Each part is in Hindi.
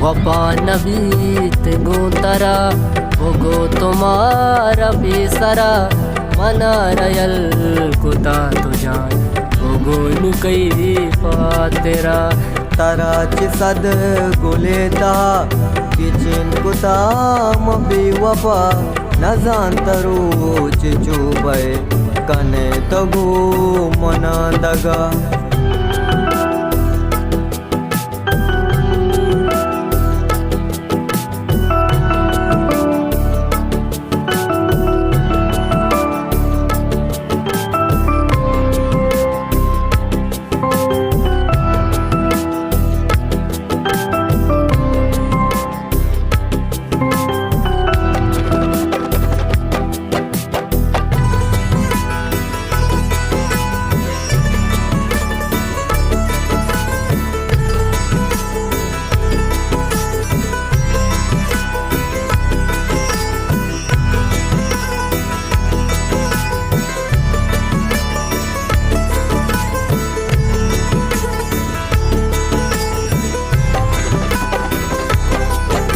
वपा नबीत गुंतरा होगो तुम्हारा बेसरा मना रयल कुता तुझान होगो नुकई पातेरा तराच सद गुलेता किचन कुता मबी वपा नजांतरो चुबे कने तगो मना दगा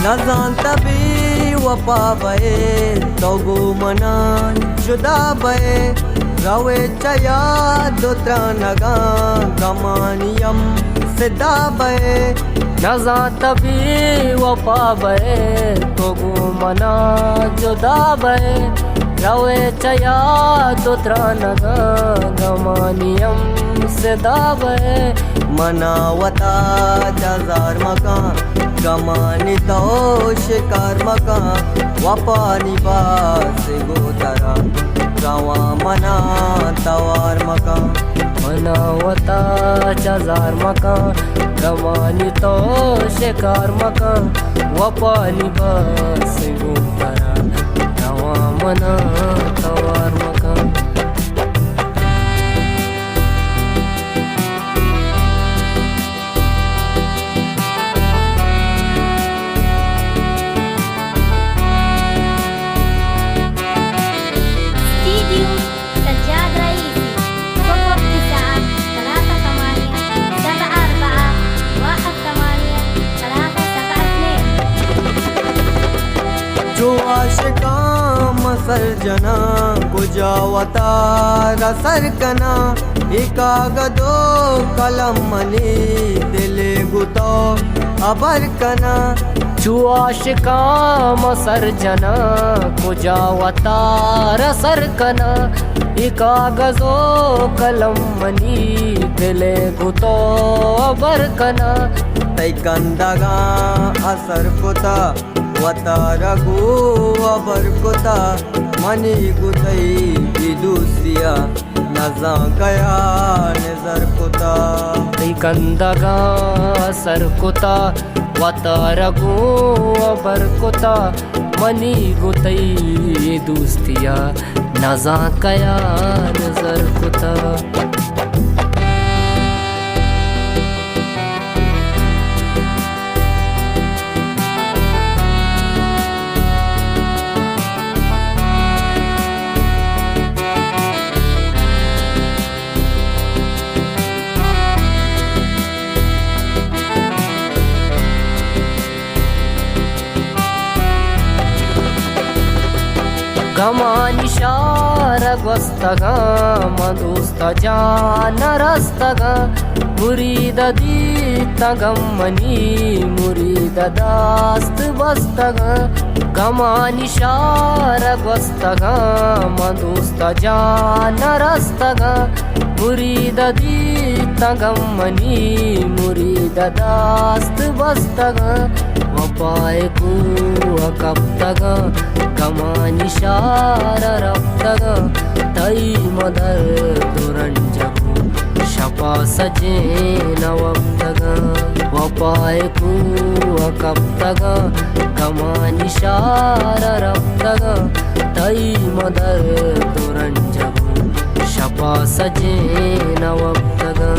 नजान तभी वपा बे तोगो मना जुदा बे रवे चया दोत्रा नगा गमानियम सिदा बे नजान तभी वपा बे तोगो मना जुदा बे रवे चया दोत्रा नगा गमानियम सिदा बे मनावता हजार मकान गमानी तो शिकार मका वपानी बास गोतरा रवा मना तवार मका मनावता हजार मका गमानी तो शिकार मका वपानी बास गोतरा रवा मना तवार मका जो आशिका मसरजना कुजावता रसरकना एका गदो कलम मनी दिले गुतो अबरकना जो आशिका मसरजना कुजावता रसरकना एका गजो कलम मनी दिले गुतो अबरकना तै कंदगा असर कुता वतारगो अबर कुता मनी गुतई दूसरिया नजा गया नजर कुता कंदगा सर कुता वतारगो अबर कुता मनी गुतई दूस्तिया नजा कया नजर कुता गमानिशार gwastaga madusta jana rastaga murida dita gammani murida dast bastaga गमानिशार gwastaga madusta jana rastaga murida dita gammani murida dast bastaga wapaye ku akaptaga गमानिशार रफ्तगा तई मदर दुरंजगु शपा सजे नवफ्तगा वपाय कु अकप्तगा गमानिशार रफ्तगा तई मदर दुरंजगु शपा सजे नवफ्तगा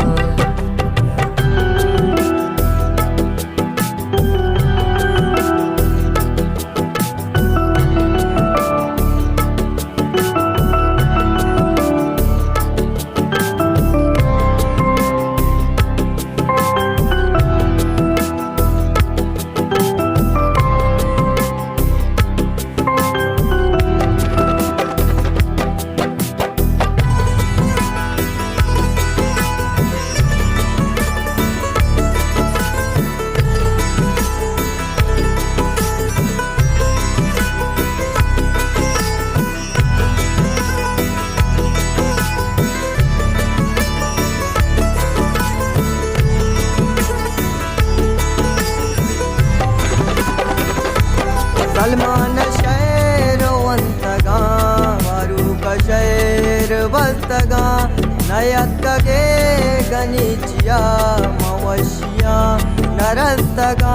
రస్తగా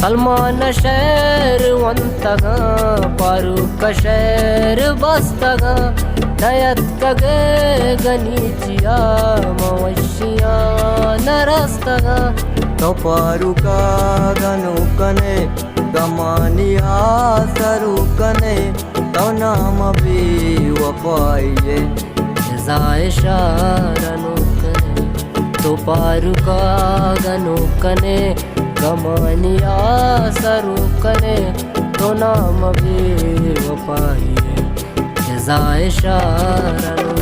సల్మాన్ షేర్ వంతగా ఫారూక్ షేర్ బస్తగా నయత్కగే గనీచియా మవషియా నరస్తగా తపారుకా గనుకనే గమానియా సరుకనే तो नाम भी वफाइए जजाए शारनु कने तो पारुका गनु कने गमानिया सरू कने तो नाम भी वफाइए जजाए शारनु